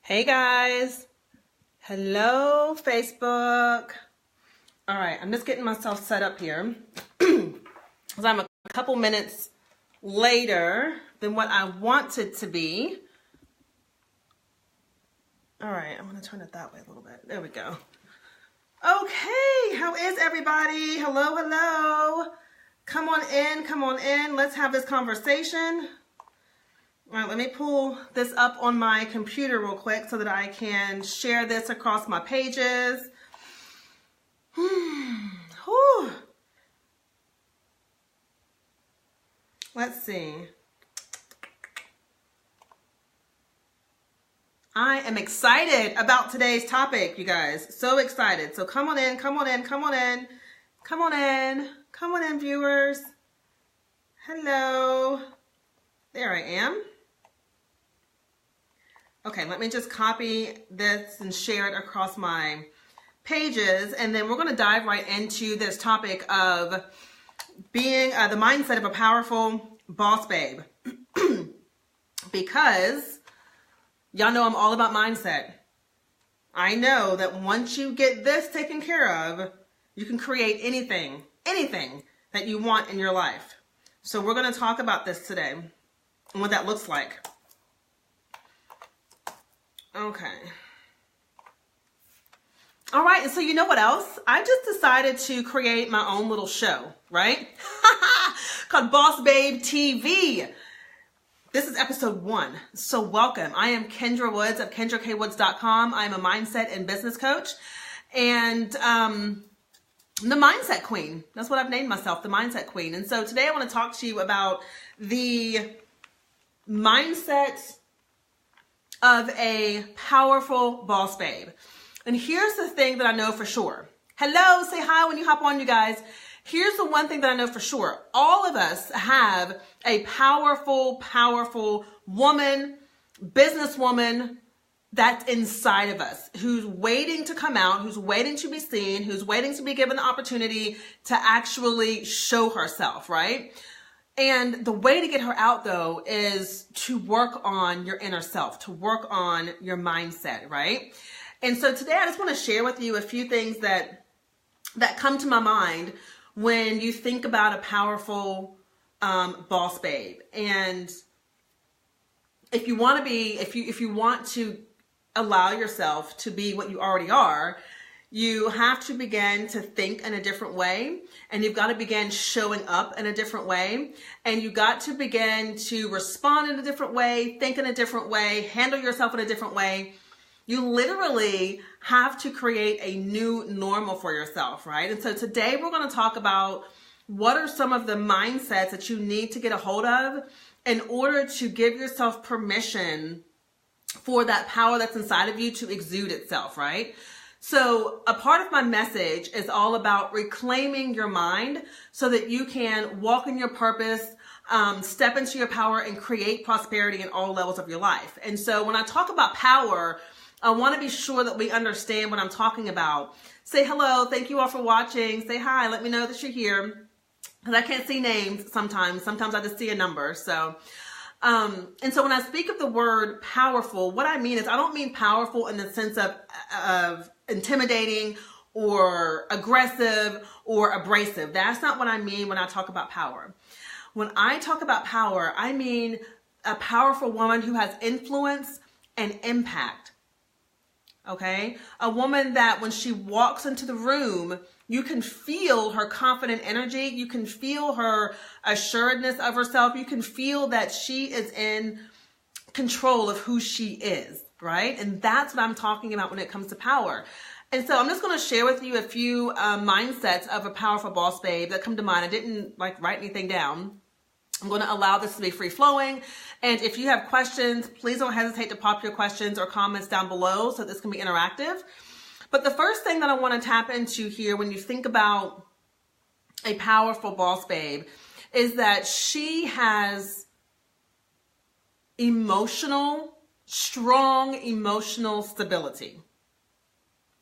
Hey guys, hello Facebook. All right, I'm just getting myself set up here because I'm a couple minutes later than what I wanted to be. All right, I'm gonna turn it that way a little bit. There we go. Okay, how is everybody? Hello, hello. Come on in. Let's have this conversation. All right, let me pull this up on my computer real quick so that I can share this across my pages. Whew. Let's see. I am excited about today's topic, you guys. So excited. So come on in, viewers. Hello. There I am. Okay, let me just copy this and share it across my pages, and then we're going to dive right into this topic of being the mindset of a powerful boss babe. Because y'all know I'm all about mindset. I know that once you get this taken care of, you can create anything that you want in your life. So we're going to talk about this today and what that looks like. Okay. All right, and so you know what else? I just decided to create my own little show, right? Called Boss Babe TV. This is episode 1. So welcome. I am Kendra Woods of KendraKWoods.com. I'm a mindset and business coach. And the Mindset Queen. That's what I've named myself, the Mindset Queen. And so today I want to talk to you about the mindset of a powerful boss babe. And here's the thing that I know for sure. Hello, say hi when you hop on, you guys. Here's the one thing that I know for sure. All of us have a powerful woman, businesswoman that's inside of us, who's waiting to come out, who's waiting to be seen, who's waiting to be given the opportunity to actually show herself, right? And the way to get her out, though, is to work on your inner self, to work on your mindset, right? And so today I just want to share with you a few things that come to my mind when you think about a powerful boss babe. And if you want to be, if you want to allow yourself to be what you already are, you have to begin to think in a different way, and you've got to begin showing up in a different way, and you got to begin to respond in a different way, think in a different way, handle yourself in a different way. You literally have to create a new normal for yourself, right? And so today we're going to talk about what are some of the mindsets that you need to get a hold of in order to give yourself permission for that power that's inside of you to exude itself, right? So a part of my message is all about reclaiming your mind so that you can walk in your purpose, step into your power, and create prosperity in all levels of your life. And so when I talk about power, I want to be sure that we understand what I'm talking about. Say hello. Thank you all for watching. Say hi. Let me know that you're here, because I can't see names sometimes. Sometimes I just see a number. So and so when I speak of the word powerful, what I mean is I don't mean powerful in the sense of intimidating or aggressive or abrasive. That's not what I mean when I talk about power. When I talk about power, I mean a powerful woman who has influence and impact. Okay? A woman that when she walks into the room, you can feel her confident energy. You can feel her assuredness of herself. You can feel that she is in control of who she is, right? And that's what I'm talking about when it comes to power. And so I'm just going to share with you a few mindsets of a powerful boss babe that come to mind. I didn't write anything down. I'm going to allow this to be free flowing. And if you have questions, please don't hesitate to pop your questions or comments down below so this can be interactive. But the first thing that I want to tap into here when you think about a powerful boss babe is that she has strong emotional stability.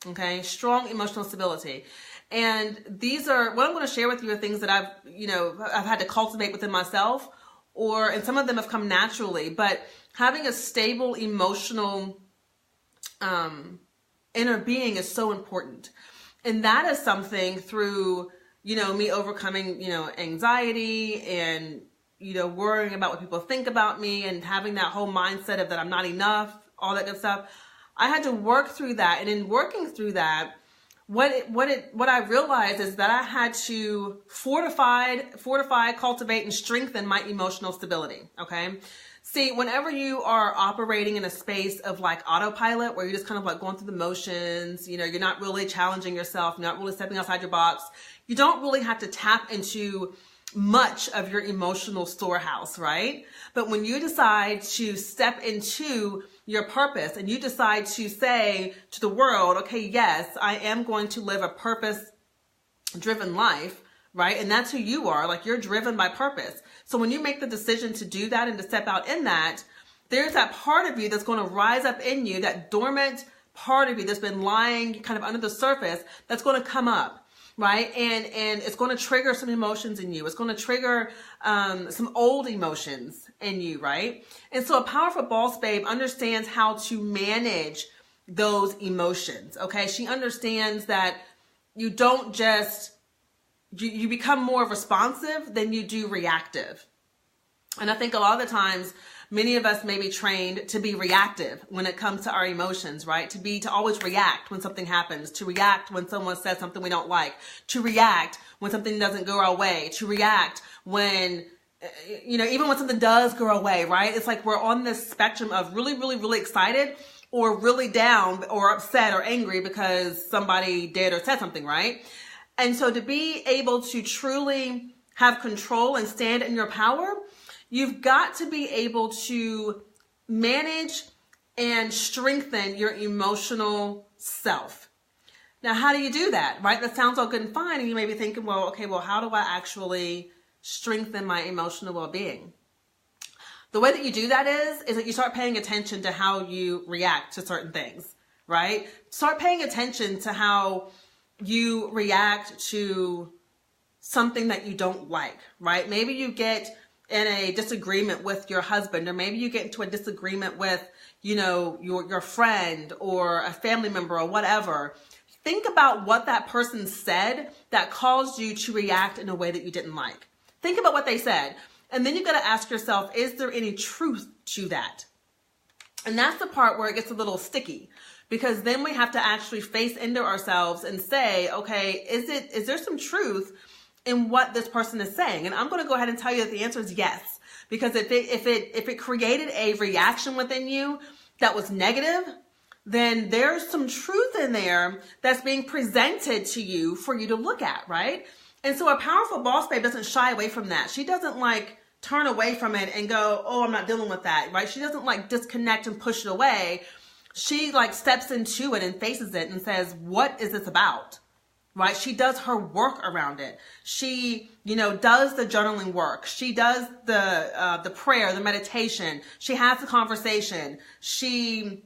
Okay, strong emotional stability. And these are, what I'm going to share with you are things that I've had to cultivate within myself, and some of them have come naturally, but having a stable emotional inner being is so important. And that is something through, me overcoming, anxiety and, worrying about what people think about me and having that whole mindset of that I'm not enough, all that good stuff. I had to work through that. And in working through that, what I realized is that I had to fortify, cultivate, and strengthen my emotional stability. Okay. See, whenever you are operating in a space of like autopilot, where you're just kind of like going through the motions, you're not really challenging yourself, you're not really stepping outside your box, you don't really have to tap into much of your emotional storehouse, right? But when you decide to step into your purpose and you decide to say to the world, okay, yes, I am going to live a purpose-driven life, right? And that's who you are. Like, you're driven by purpose. So when you make the decision to do that and to step out in that, there's that part of you that's going to rise up in you, that dormant part of you that's been lying kind of under the surface, that's going to come up. Right? And it's going to trigger some emotions in you. It's going to trigger some old emotions in you, right? And so a powerful boss babe understands how to manage those emotions, okay? She understands that you don't just, you become more responsive than you do reactive. And I think a lot of the times, many of us may be trained to be reactive when it comes to our emotions, right? To always react when something happens, to react when someone says something we don't like, to react when something doesn't go our way, to react when, even when something does go our way, right? It's like we're on this spectrum of really, really, really excited or really down or upset or angry because somebody did or said something, right? And so to be able to truly have control and stand in your power, you've got to be able to manage and strengthen your emotional self. Now, how do you do that, right? That sounds all good and fine. And you may be thinking, well, how do I actually strengthen my emotional well-being? The way that you do that is that you start paying attention to how you react to certain things, right? Start paying attention to how you react to something that you don't like, right? Maybe you get in a disagreement with your husband, or maybe you get into a disagreement with, your friend or a family member or whatever. Think about what that person said that caused you to react in a way that you didn't like. Think about what they said. And then you've got to ask yourself, is there any truth to that? And that's the part where it gets a little sticky, because then we have to actually face into ourselves and say, okay, is there some truth in what this person is saying? And I'm going to go ahead and tell you that the answer is yes. Because if it created a reaction within you that was negative, then there's some truth in there that's being presented to you for you to look at, right? And so a powerful boss babe doesn't shy away from that. She doesn't turn away from it and go, oh, I'm not dealing with that, right? She doesn't disconnect and push it away. She steps into it and faces it and says, what is this about? Right? She does her work around it. She, does the journaling work. She does the prayer, the meditation. She has the conversation. She,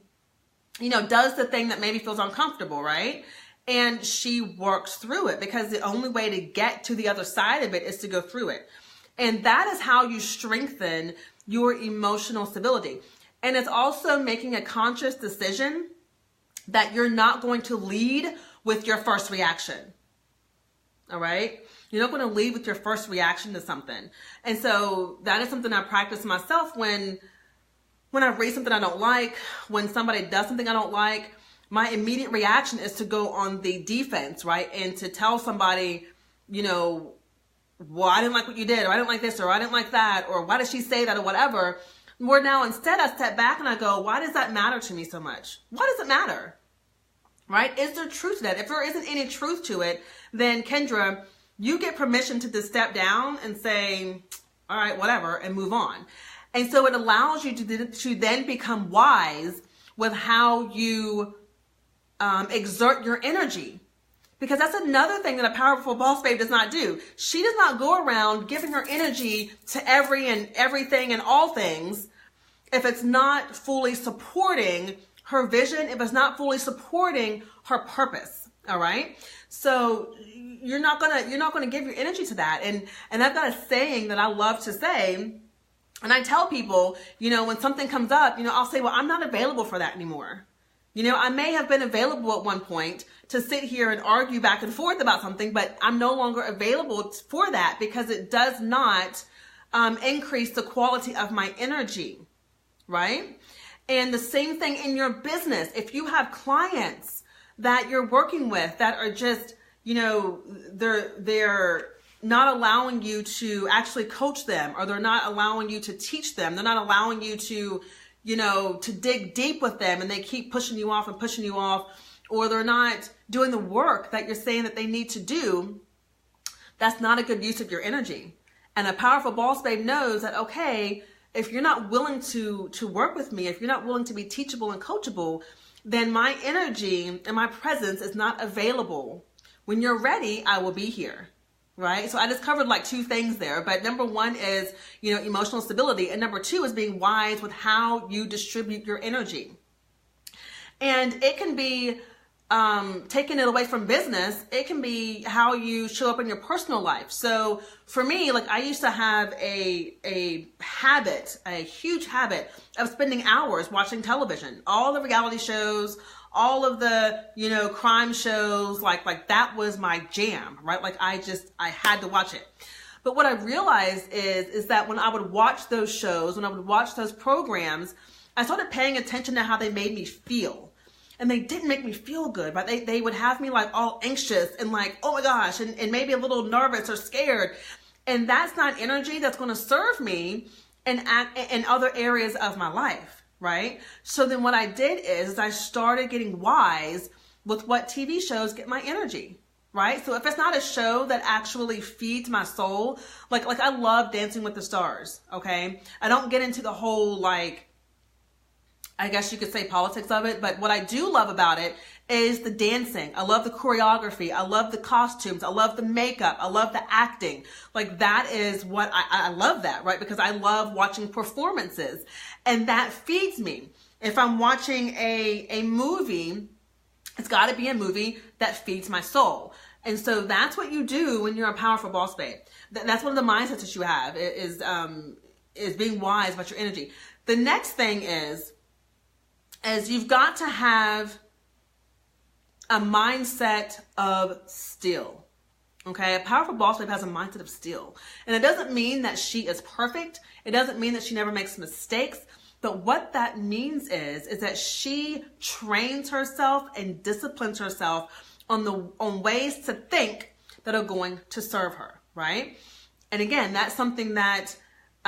does the thing that maybe feels uncomfortable, right? And she works through it, because the only way to get to the other side of it is to go through it. And that is how you strengthen your emotional stability. And it's also making a conscious decision that you're not going to lead with your first reaction. All right? You're not going to lead with your first reaction to something. And so that is something I practice myself when I read something I don't like, when somebody does something I don't like. My immediate reaction is to go on the defense, right? And to tell somebody, well, I didn't like what you did, or I didn't like this, or I didn't like that, or why did she say that, or whatever. Where now instead I step back and I go, why does that matter to me so much? Why does it matter? Right? Is there truth to that? If there isn't any truth to it, then Kendra, you get permission to just step down and say, all right, whatever, and move on. And so it allows you to then become wise with how you exert your energy. Because that's another thing that a powerful boss babe does not do. She does not go around giving her energy to everything and all things if it's not fully supporting her vision, if it's not fully supporting her purpose. All right. So you're not gonna give your energy to that. And I've got a saying that I love to say, and I tell people, when something comes up, I'll say, well, I'm not available for that anymore. You know, I may have been available at one point to sit here and argue back and forth about something, but I'm no longer available for that because it does not increase the quality of my energy, right? And the same thing in your business. If you have clients that you're working with that are just, you know, they're not allowing you to actually coach them, or they're not allowing you to teach them. They're not allowing you to, you know, to dig deep with them, and they keep pushing you off and pushing you off, or they're not doing the work that you're saying that they need to do. That's not a good use of your energy. And a powerful boss babe knows that, okay, if you're not willing to work with me, if you're not willing to be teachable and coachable, then my energy and my presence is not available. When you're ready, I will be here, right? So I just covered like 2 things there. But number 1 is, you know, emotional stability. And number 2 is being wise with how you distribute your energy. And it can be taking it away from business. It can be how you show up in your personal life. So for me, like I used to have a habit, a huge habit of spending hours watching television, all the reality shows, all of the, you know, crime shows, like that was my jam, right? Like I had to watch it. But what I realized is that when I would watch those shows, when I would watch those programs, I started paying attention to how they made me feel. And they didn't make me feel good, but they would have me like all anxious and like, oh my gosh, and maybe a little nervous or scared. And that's not energy that's going to serve me in other areas of my life, right? So then what I did is I started getting wise with what TV shows get my energy, right? So if it's not a show that actually feeds my soul, like I love Dancing with the Stars, okay? I don't get into the whole like, I guess you could say politics of it, but what I do love about it is the dancing. I love the choreography. I love the costumes. I love the makeup. I love the acting. Like that is what I love that, right? Because I love watching performances, and that feeds me. If I'm watching a movie, it's got to be a movie that feeds my soul. And so that's what you do when you're a powerful boss babe. That's one of the mindsets that you have is being wise about your energy. The next thing is you've got to have a mindset of steel. Okay, a powerful boss babe has a mindset of steel. And it doesn't mean that she is perfect. It doesn't mean that she never makes mistakes. But what that means is that she trains herself and disciplines herself on ways to think that are going to serve her, right? And again, that's something that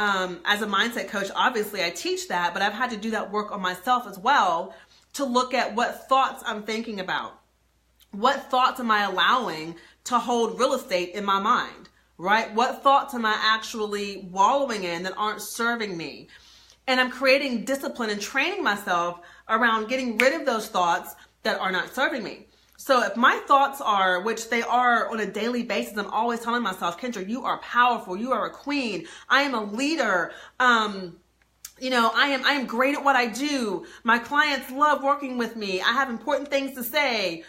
as a mindset coach, obviously I teach that, but I've had to do that work on myself as well to look at what thoughts I'm thinking about. What thoughts am I allowing to hold real estate in my mind, right? What thoughts am I actually wallowing in that aren't serving me? And I'm creating discipline and training myself around getting rid of those thoughts that are not serving me. So if my thoughts are, which they are on a daily basis, I'm always telling myself, Kendra, you are powerful. You are a queen. I am a leader. You know, I am great at what I do. My clients love working with me. I have important things to say.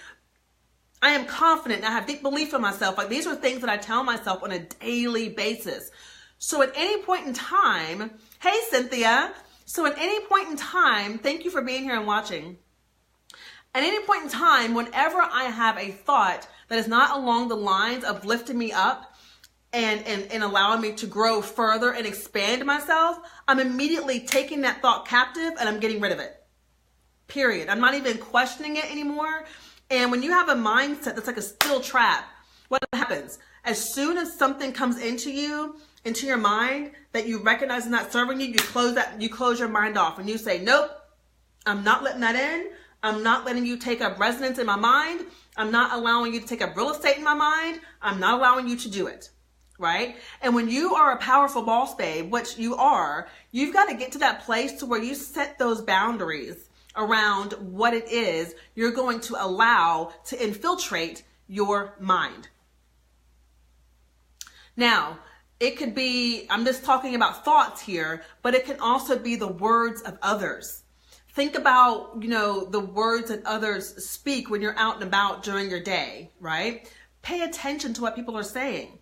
I am confident. I have deep belief in myself. Like these are things that I tell myself on a daily basis. So at any point in time, hey, Cynthia. So at any point in time, thank you for being here and watching. At any point in time, whenever I have a thought that is not along the lines of lifting me up and allowing me to grow further and expand myself, I'm immediately taking that thought captive and I'm getting rid of it. Period. I'm not even questioning it anymore. And when you have a mindset that's like a steel trap, what happens? As soon as something comes into your mind that you recognize is not serving you, you close your mind off and you say, nope, I'm not letting that in. I'm not letting you take up residence in my mind. I'm not allowing you to take up real estate in my mind. I'm not allowing you to do it, right? And when you are a powerful boss babe, which you are, you've got to get to that place to where you set those boundaries around what it is you're going to allow to infiltrate your mind. Now, it could be, I'm just talking about thoughts here, but it can also be the words of others. Think about, the words that others speak when you're out and about during your day, right? Pay attention to what people are saying.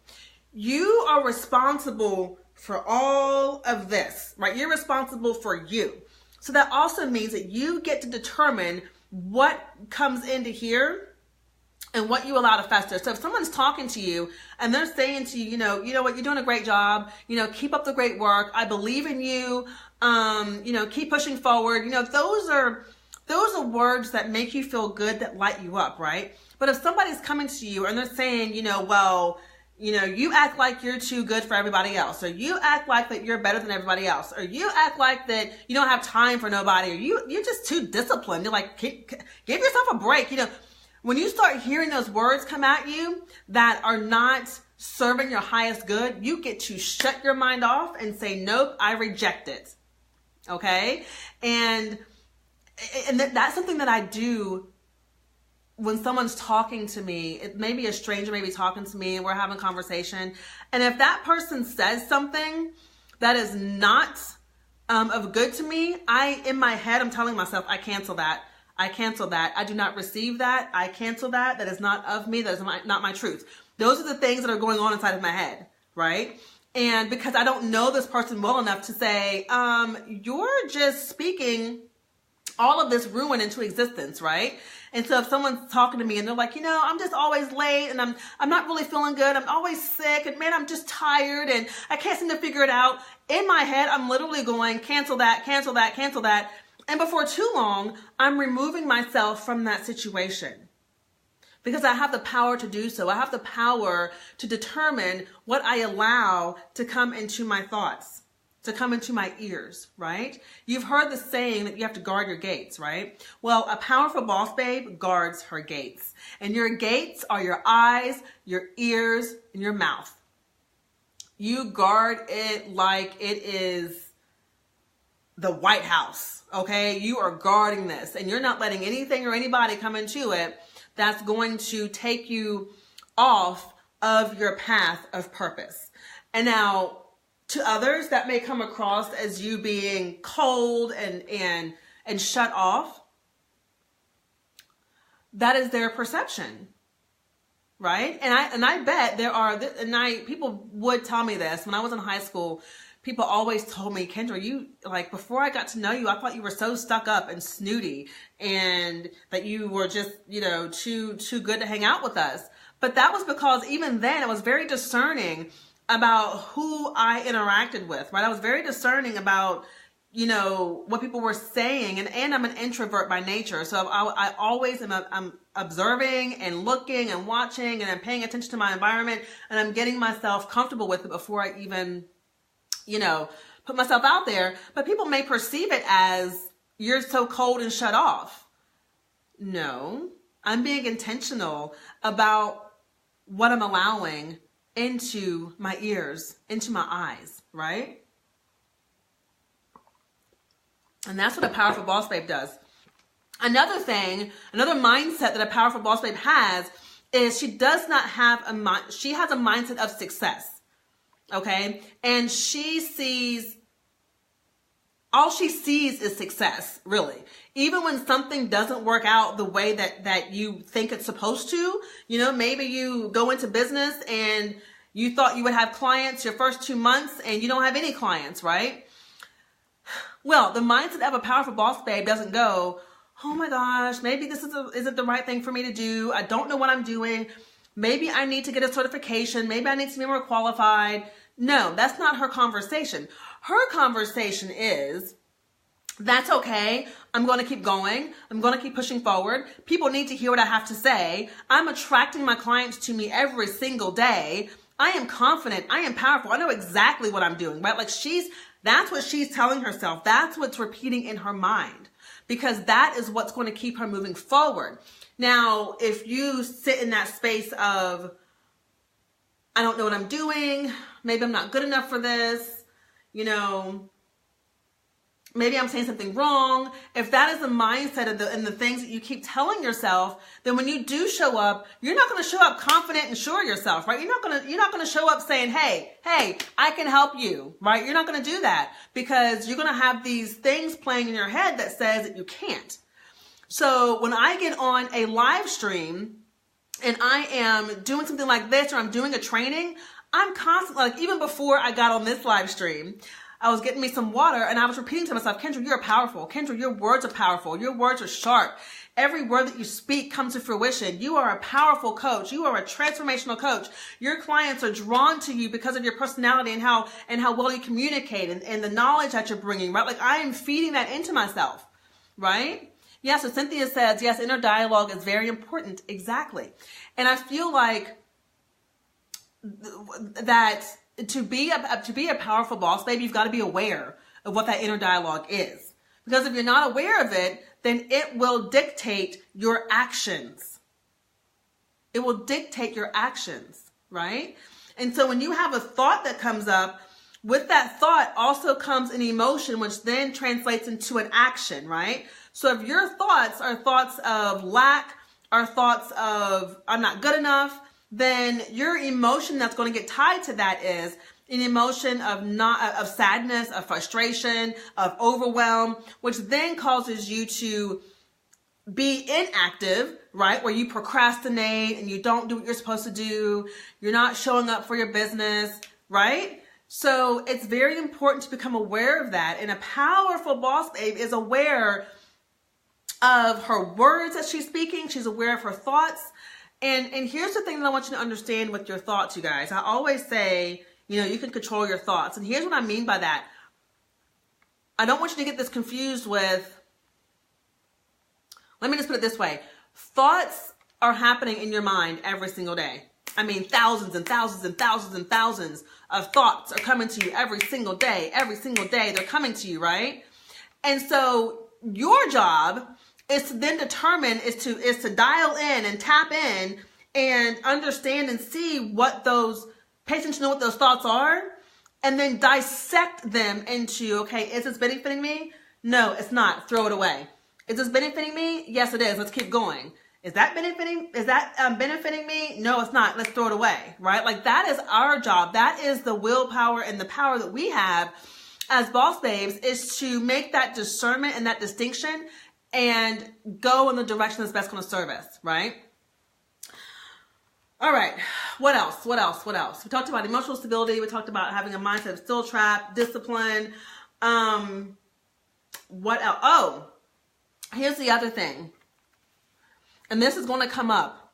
You are responsible for all of this, right? You're responsible for you. So that also means that you get to determine what comes into here and what you allow to fester. So if someone's talking to you and they're saying to you, you know what, you're doing a great job, keep up the great work, I believe in you, keep pushing forward, those are words that make you feel good, that light you up, right? But if somebody's coming to you and they're saying, you act like you're too good for everybody else, or you act like that you're better than everybody else, or you act like that you don't have time for nobody, or you're just too disciplined. You're like, give yourself a break. When you start hearing those words come at you that are not serving your highest good, you get to shut your mind off and say, nope, I reject it. Okay? And that's something that I do when someone's talking to me. It may be a stranger, maybe talking to me, and we're having a conversation. And if that person says something that is not of good to me, in my head, I'm telling myself, I cancel that. I cancel that. I do not receive that. I cancel that. That is not of me. That is not my truth. Those are the things that are going on inside of my head, right? And because I don't know this person well enough to say, you're just speaking all of this ruin into existence, right? And so if someone's talking to me and they're like, I'm just always late and I'm not really feeling good. I'm always sick and man, I'm just tired and I can't seem to figure it out. In my head, I'm literally going, cancel that, cancel that, cancel that. And before too long, I'm removing myself from that situation because I have the power to do so. I have the power to determine what I allow to come into my thoughts, to come into my ears, right? You've heard the saying that you have to guard your gates, right? Well, a powerful boss babe guards her gates. And your gates are your eyes, your ears, and your mouth. You guard it like it is the White House, okay? You are guarding this, and you're not letting anything or anybody come into it that's going to take you off of your path of purpose. And now, to others, that may come across as you being cold and shut off. That is their perception, right? And I bet people would tell me this when I was in high school. People always told me, Kendra, before I got to know you, I thought you were so stuck up and snooty and that you were just, too good to hang out with us. But that was because even then I was very discerning about who I interacted with, right? I was very discerning about, what people were saying. And I'm an introvert by nature. So I always I'm observing and looking and watching and I'm paying attention to my environment and I'm getting myself comfortable with it before I even put myself out there. But people may perceive it as you're so cold and shut off. No, I'm being intentional about what I'm allowing into my ears, into my eyes, right? And that's what a powerful boss babe does. Another mindset that a powerful boss babe has is she has a mindset of success. Okay. And all she sees is success, really. Even when something doesn't work out the way that you think it's supposed to, maybe you go into business and you thought you would have clients your first 2 months and you don't have any clients, right? Well, the mindset of a powerful boss babe doesn't go, oh my gosh, maybe this isn't the right thing for me to do. I don't know what I'm doing. Maybe I need to get a certification. Maybe I need to be more qualified. No, that's not her conversation. Her conversation is, that's okay. I'm going to keep going. I'm going to keep pushing forward. People need to hear what I have to say. I'm attracting my clients to me every single day. I am confident. I am powerful. I know exactly what I'm doing, right? That's what she's telling herself. That's what's repeating in her mind because that is what's going to keep her moving forward. Now, if you sit in that space of, I don't know what I'm doing, maybe I'm not good enough for this, maybe I'm saying something wrong. If that is the mindset and the things that you keep telling yourself, then when you do show up, you're not going to show up confident and sure of yourself, right? You're not going to show up saying, hey, I can help you, right? You're not going to do that because you're going to have these things playing in your head that says that you can't. So when I get on a live stream and I am doing something like this or I'm doing a training, I'm constantly, even before I got on this live stream, I was getting me some water, and I was repeating to myself, Kendra, you're powerful. Kendra, your words are powerful. Your words are sharp. Every word that you speak comes to fruition. You are a powerful coach. You are a transformational coach. Your clients are drawn to you because of your personality and how well you communicate and the knowledge that you're bringing, right? Like, I am feeding that into myself, right? Yeah, so Cynthia says, yes, inner dialogue is very important. Exactly. And I feel like that to be a powerful boss baby, you've got to be aware of what that inner dialogue is. Because if you're not aware of it, then it will dictate your actions. It will dictate your actions, right? And so when you have a thought that comes up, with that thought also comes an emotion, which then translates into an action, right? So if your thoughts are thoughts of lack, are thoughts of I'm not good enough, then your emotion that's going to get tied to that is an emotion of sadness, of frustration, of overwhelm, which then causes you to be inactive, right? Where you procrastinate and you don't do what you're supposed to do. You're not showing up for your business, right? So it's very important to become aware of that. And a powerful boss babe is aware of her words that she's speaking. She's aware of her thoughts. And here's the thing that I want you to understand with your thoughts, you guys. I always say, you can control your thoughts. And here's what I mean by that. I don't want you to get this confused with, let me just put it this way. Thoughts are happening in your mind every single day. I mean, thousands and thousands and thousands and thousands of thoughts are coming to you every single day. Every single day they're coming to you, right? And so your job is to then determine, is to dial in and tap in and understand and see pay attention to what those thoughts are, and then dissect them into, okay, is this benefiting me? No, it's not. Throw it away. Is this benefiting me? Yes, it is. Let's keep going. Is that benefiting me? No, it's not. Let's throw it away, right? Like, that is our job. That is the willpower and the power that we have as boss babes, is to make that discernment and that distinction and go in the direction that's best going to serve us, right? All right. What else? We talked about emotional stability. We talked about having a mindset of still trap, discipline. What else? Oh, here's the other thing. And this is going to come up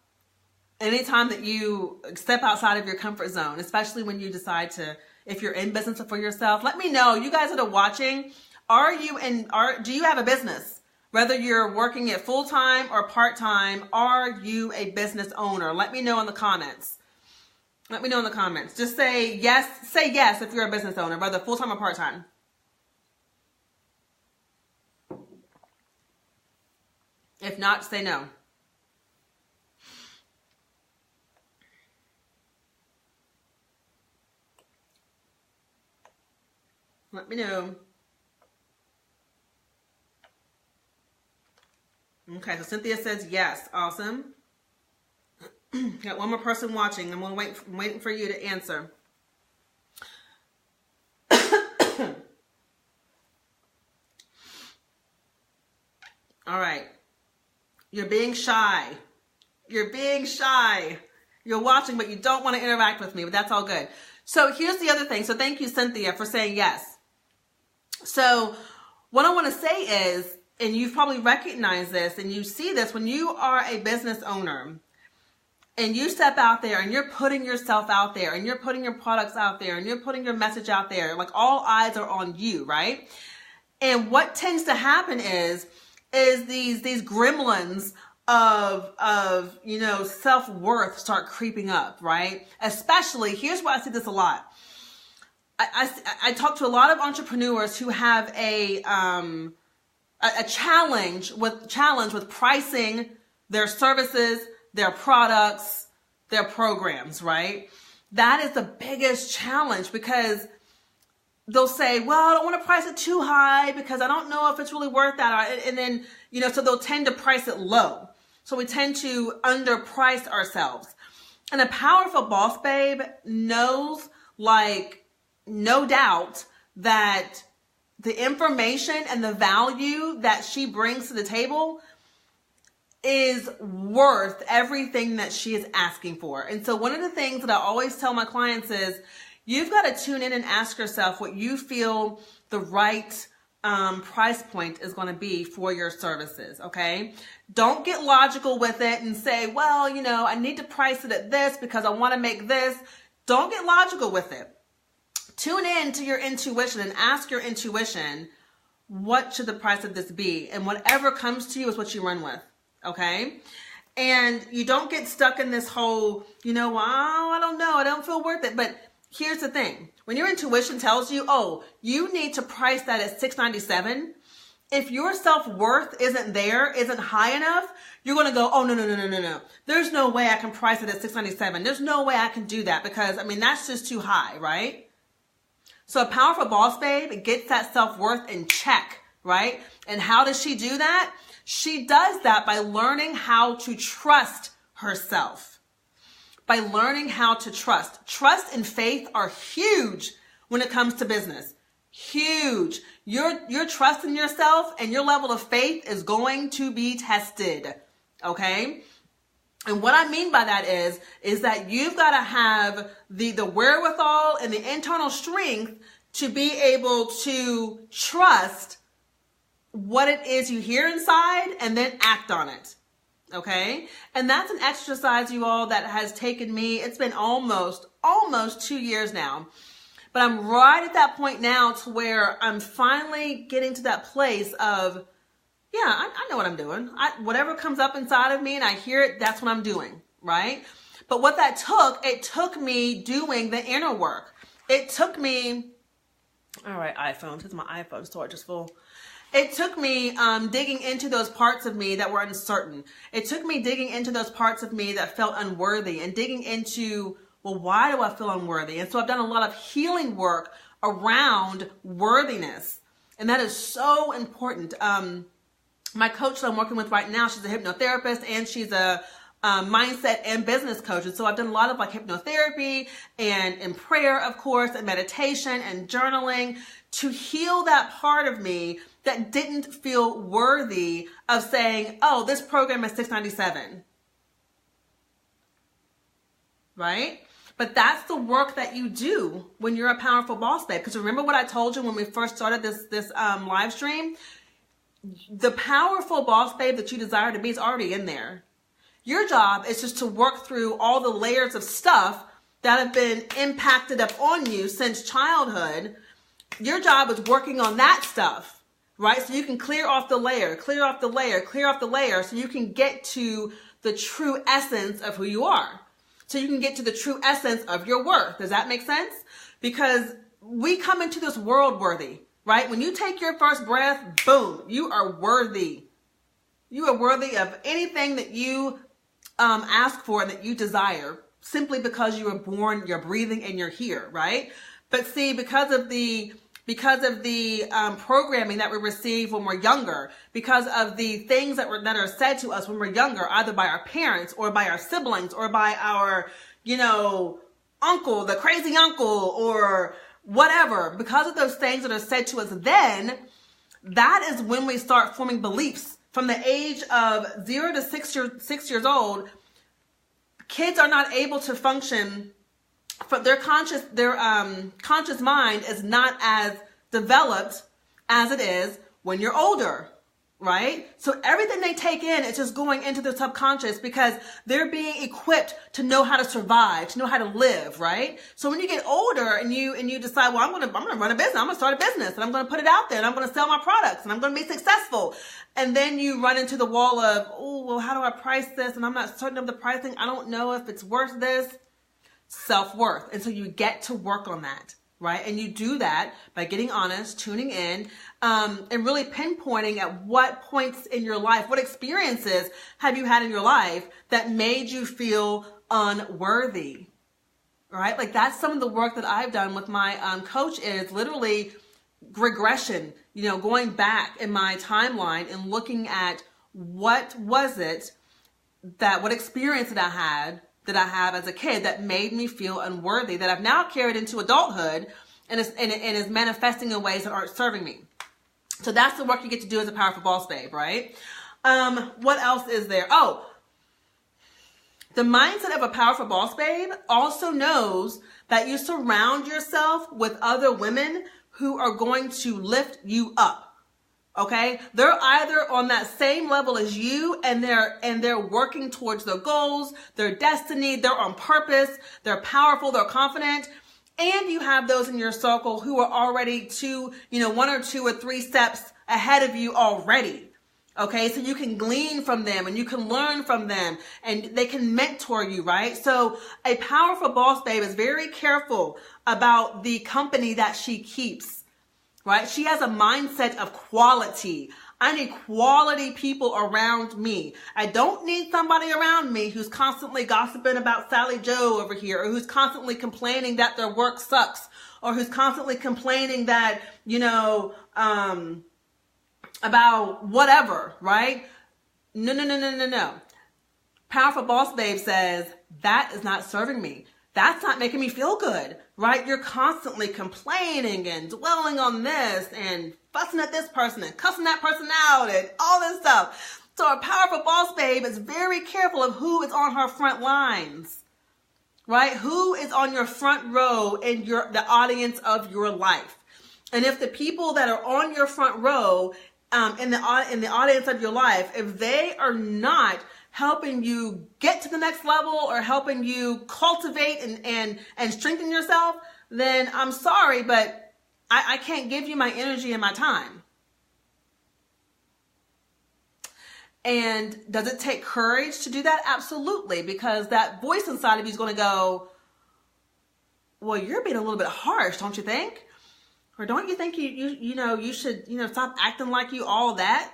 anytime that you step outside of your comfort zone, especially when you decide to, if you're in business for yourself. Let me know, you guys that are watching, do you have a business? Whether you're working it full-time or part-time, are you a business owner? Let me know in the comments. Just say yes if you're a business owner, whether full-time or part-time. If not, say no. Let me know. Okay, so Cynthia says yes. Awesome. Got one more person watching. I'm waiting for you to answer. All right. You're being shy. You're watching, but you don't want to interact with me, but that's all good. So here's the other thing. So thank you, Cynthia, for saying yes. So what I want to say is, and you've probably recognized this and you see this when you are a business owner and you step out there and you're putting yourself out there and you're putting your products out there and you're putting your message out there, like, all eyes are on you, right? And what tends to happen is these gremlins of self-worth start creeping up, right? Especially, here's why I see this a lot. I talk to a lot of entrepreneurs who have a challenge with pricing their services, their products, their programs, right? That is the biggest challenge, because they'll say, well, I don't want to price it too high because I don't know if it's really worth that. And then, so they'll tend to price it low. So we tend to underprice ourselves. And a powerful boss babe knows, like, no doubt, that the information and the value that she brings to the table is worth everything that she is asking for. And so one of the things that I always tell my clients is, You've got to tune in and ask yourself what you feel the right price point is going to be for your services, okay? Don't get logical with it and say, well, you know, I need to price it at this because I want to make this. Don't get logical with it. Tune in to your intuition and ask your intuition, what should the price of this be? And whatever comes to you is what you run with, okay? And you don't get stuck in this whole, you know, oh, I don't know, I don't feel worth it. But here's the thing. When your intuition tells you, oh, you need to price that at $697, if your self-worth isn't there, isn't high enough, you're going to go, oh, no. There's no way I can price it at $697. There's no way I can do that because, I mean, that's just too high, right? So a powerful boss babe gets that self-worth in check, right? And how does she do that? She does that by learning how to trust herself. By learning how to trust. Trust and faith are huge when it comes to business. Huge. Your trust in yourself and your level of faith is going to be tested. Okay? And what I mean by that is that you've got to have the wherewithal and the internal strength to be able to trust what it is you hear inside and then act on it. Okay? And that's an exercise, you all, that has taken me, it's been almost 2 years now. But I'm right at that point now to where I'm finally getting to that place of, yeah, I know what I'm doing. Whatever comes up inside of me and I hear it, that's what I'm doing, right? But what that took, it took me doing the inner work. It took me, all right, iPhone, because my iPhone storage is full. It took me digging into those parts of me that were uncertain. It took me digging into those parts of me that felt unworthy and digging into, well, why do I feel unworthy? And so I've done a lot of healing work around worthiness. And that is so important. My coach that I'm working with right now, she's a hypnotherapist and she's a mindset and business coach. And so I've done a lot of like hypnotherapy and prayer, of course, and meditation and journaling to heal that part of me that didn't feel worthy of saying, oh, this program is $697. Right? But that's the work that you do when you're a powerful boss babe. Because remember what I told you when we first started this live stream? The powerful boss babe that you desire to be is already in there. Your job is just to work through all the layers of stuff that have been impacted up on you since childhood. Your job is working on that stuff, right? So you can clear off the layer, so you can get to the true essence of who you are. So you can get to the true essence of your worth. Does that make sense? Because we come into this world worthy, right? When you take your first breath, boom, you are worthy. You are worthy of anything that you ask for and that you desire, simply because you were born, you're breathing, and you're here, right? But see, because of the programming that we receive when we're younger, because of the things that are said to us when we're younger, either by our parents or by our siblings or by our, uncle, the crazy uncle or whatever, because of those things that are said to us then, that is when we start forming beliefs. From the age of 0 to 6 years old, kids are not able to function. Their conscious mind is not as developed as it is when you're older, right? So everything they take in is just going into their subconscious because they're being equipped to know how to survive, to know how to live, right? So when you get older and you decide, well, I'm gonna run a business, I'm gonna start a business, and I'm gonna put it out there, and I'm gonna sell my products, and I'm gonna be successful, and then you run into the wall of, oh, well, how do I price this? And I'm not certain of the pricing. I don't know if it's worth this. Self-worth. And so you get to work on that, right? And you do that by getting honest, tuning in, and really pinpointing at what points in your life, what experiences have you had in your life that made you feel unworthy, right? Like that's some of the work that I've done with my coach is literally regression, going back in my timeline and looking at what experience that I have as a kid that made me feel unworthy, that I've now carried into adulthood and is manifesting in ways that aren't serving me. So that's the work you get to do as a powerful boss babe, right? What else is there? Oh, The mindset of a powerful boss babe also knows that you surround yourself with other women who are going to lift you up. Okay? They're either on that same level as you and they're working towards their goals, their destiny, they're on purpose, they're powerful, they're confident. And you have those in your circle who are already one or two or three steps ahead of you already. Okay, so you can glean from them and you can learn from them and they can mentor you, right? So a powerful boss babe is very careful about the company that she keeps, right? She has a mindset of quality. I need quality people around me. I don't need somebody around me who's constantly gossiping about Sally Joe over here, or who's constantly complaining that their work sucks, or who's constantly complaining that, about whatever, right? No. Powerful boss babe says, that is not serving me. That's not making me feel good, right? You're constantly complaining and dwelling on this and fussing at this person and cussing that person out and all this stuff. So a powerful boss babe is very careful of who is on her front lines, right? Who is on your front row in the audience of your life. And if the people that are on your front row in the audience of your life, if they are not helping you get to the next level or helping you cultivate and strengthen yourself, then I'm sorry, but I can't give you my energy and my time. And does it take courage to do that? Absolutely, because that voice inside of you is going to go, well, you're being a little bit harsh, don't you think? Or don't you think you should stop acting like you all that?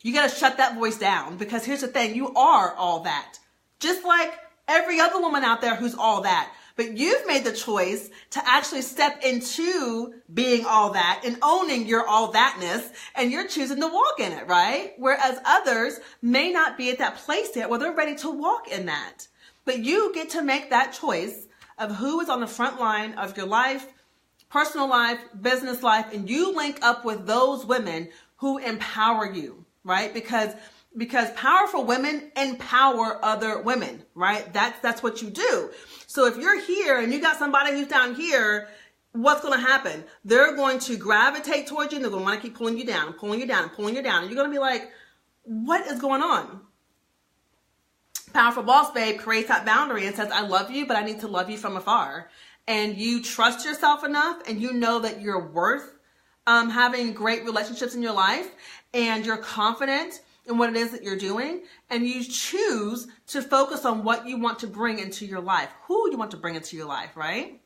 You got to shut that voice down, because here's the thing, you are all that. Just like every other woman out there who's all that. But you've made the choice to actually step into being all that and owning your all thatness, and you're choosing to walk in it, right? Whereas others may not be at that place yet where they're ready to walk in that. But you get to make that choice of who is on the front line of your life, personal life, business life, and you link up with those women who empower you, right? Because powerful women empower other women, right? That's what you do. So if you're here and you got somebody who's down here, what's going to happen? They're going to gravitate towards you and they're going to want to keep pulling you down, pulling you down, and pulling you down. And you're going to be like, what is going on? Powerful boss babe creates that boundary and says, I love you, but I need to love you from afar. And you trust yourself enough and you know that you're worth having great relationships in your life, and you're confident in what it is that you're doing, and you choose to focus on what you want to bring into your life, who you want to bring into your life, right?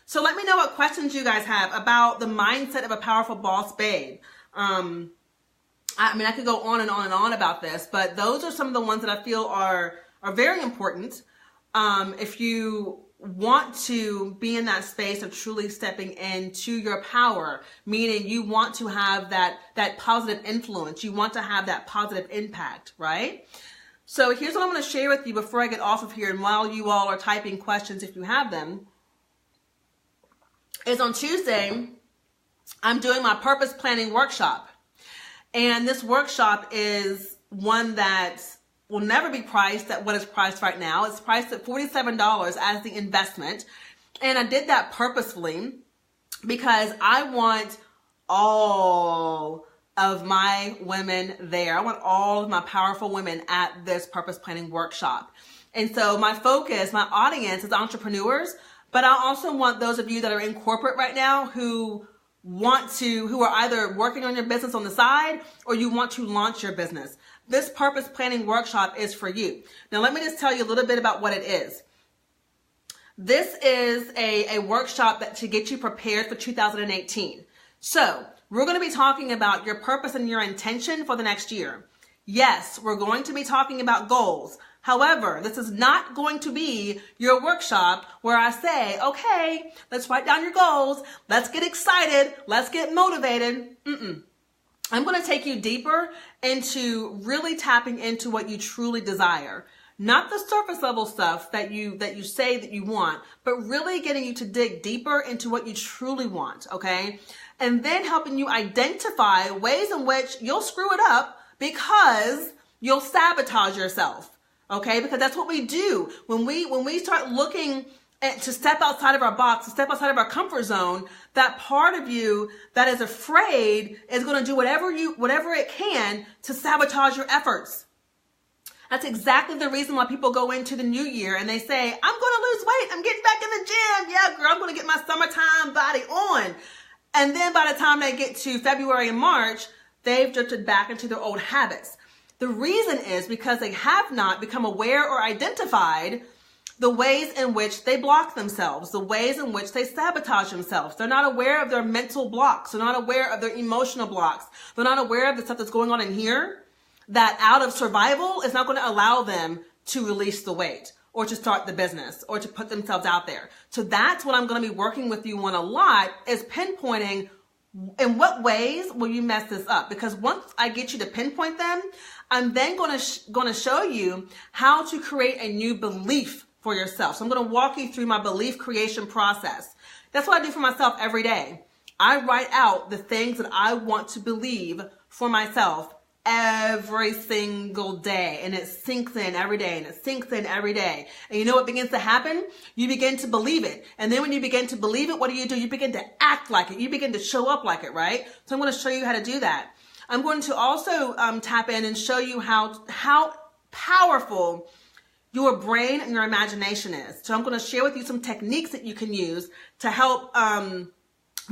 So let me know what questions you guys have about the mindset of a powerful boss babe. I could go on and on and on about this, but those are some of the ones that I feel are very important. If you want to be in that space of truly stepping into your power, meaning you want to have that positive influence, you want to have that positive impact, right? So here's what I'm going to share with you before I get off of here, and while you all are typing questions, if you have them, is on Tuesday, I'm doing my purpose planning workshop. And this workshop is one that will never be priced at what it's priced right now. It's priced at $47 as the investment. And I did that purposefully because I want all of my women there. I want all of my powerful women at this purpose planning workshop. And so my focus, my audience is entrepreneurs, but I also want those of you that are in corporate right now who are either working on your business on the side or you want to launch your business. This purpose planning workshop is for you. Now, let me just tell you a little bit about what it is. This is a workshop to get you prepared for 2018. So we're going to be talking about your purpose and your intention for the next year. Yes, we're going to be talking about goals. However, this is not going to be your workshop where I say, okay, let's write down your goals. Let's get excited. Let's get motivated. I'm going to take you deeper into really tapping into what you truly desire. Not the surface level stuff that you say that you want, but really getting you to dig deeper into what you truly want, okay? And then helping you identify ways in which you'll screw it up because you'll sabotage yourself. Okay, because that's what we do when we start looking to step outside of our box, to step outside of our comfort zone. That part of you that is afraid is going to do whatever it can to sabotage your efforts. That's exactly the reason why people go into the new year and they say, I'm going to lose weight. I'm getting back in the gym. Yeah, girl, I'm going to get my summertime body on. And then by the time they get to February and March, they've drifted back into their old habits. The reason is because they have not become aware or identified the ways in which they block themselves, the ways in which they sabotage themselves. They're not aware of their mental blocks. They're not aware of their emotional blocks. They're not aware of the stuff that's going on in here that out of survival is not going to allow them to release the weight or to start the business or to put themselves out there. So that's what I'm going to be working with you on a lot, is pinpointing in what ways will you mess this up? Because once I get you to pinpoint them, I'm then going to show you how to create a new belief for yourself. So I'm going to walk you through my belief creation process. That's what I do for myself every day. I write out the things that I want to believe for myself every single day, and it sinks in every day, and it sinks in every day. And you know what begins to happen? You begin to believe it. And then when you begin to believe it, what do? You begin to act like it. You begin to show up like it, right? So I'm going to show you how to do that. I'm going to also tap in and show you how powerful your brain and your imagination is. So I'm going to share with you some techniques that you can use to help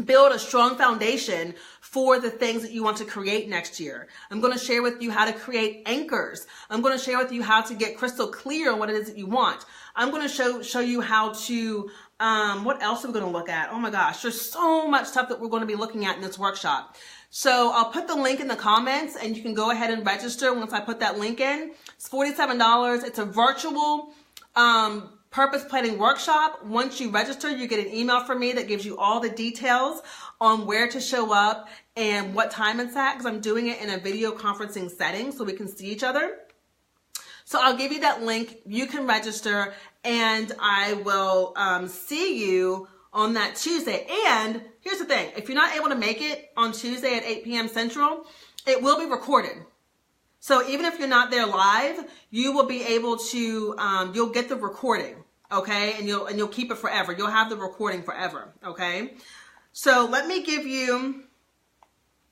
build a strong foundation for the things that you want to create next year. I'm going to share with you how to create anchors. I'm going to share with you how to get crystal clear on what it is that you want. I'm going to show you how to, what else are we going to look at? Oh my gosh, there's so much stuff that we're going to be looking at in this workshop. So I'll put the link in the comments and you can go ahead and register once I put that link in. It's $47. It's a virtual, purpose planning workshop. Once you register, you get an email from me that gives you all the details on where to show up and what time it's at, because I'm doing it in a video conferencing setting so we can see each other. So I'll give you that link. You can register and I will see you on that Tuesday. And here's the thing. If you're not able to make it on Tuesday at 8 p.m. Central, it will be recorded. So even if you're not there live, you will be able to, you'll get the recording, okay? And you'll keep it forever. You'll have the recording forever, okay? So let me give you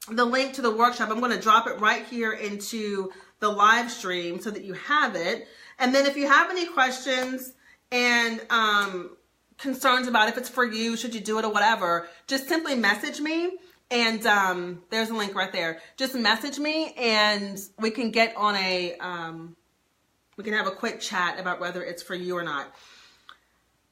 the link to the workshop. I'm going to drop it right here into the live stream so that you have it. And then if you have any questions and concerns about if it's for you, should you do it or whatever, just simply message me. And there's a link right there. Just message me and we can get on a, we can have a quick chat about whether it's for you or not.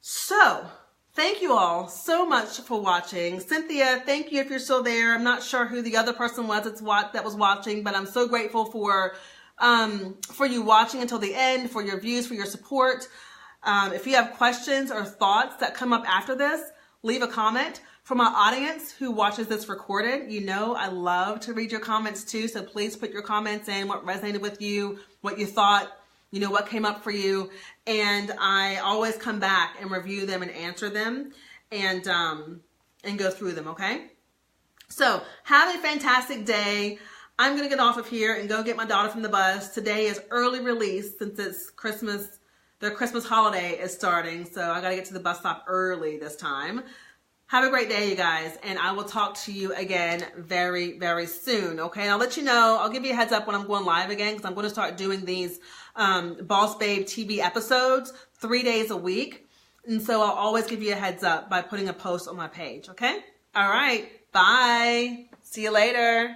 So thank you all so much for watching. Cynthia, thank you if you're still there. I'm not sure who the other person was that was watching, but I'm so grateful for you watching until the end, for your views, for your support. If you have questions or thoughts that come up after this, leave a comment. For my audience who watches this recorded, you know I love to read your comments too, so please put your comments in, what resonated with you, what you thought, you know, what came up for you, and I always come back and review them and answer them and go through them, okay? So have a fantastic day. I'm going to get off of here and go get my daughter from the bus. Today is early release since it's Christmas. Their Christmas holiday is starting, so I got to get to the bus stop early this time. Have a great day, you guys, and I will talk to you again very, very soon, okay? And I'll let you know, I'll give you a heads up when I'm going live again, because I'm going to start doing these Boss Babe TV episodes 3 days a week, and so I'll always give you a heads up by putting a post on my page, okay? All right, bye. See you later.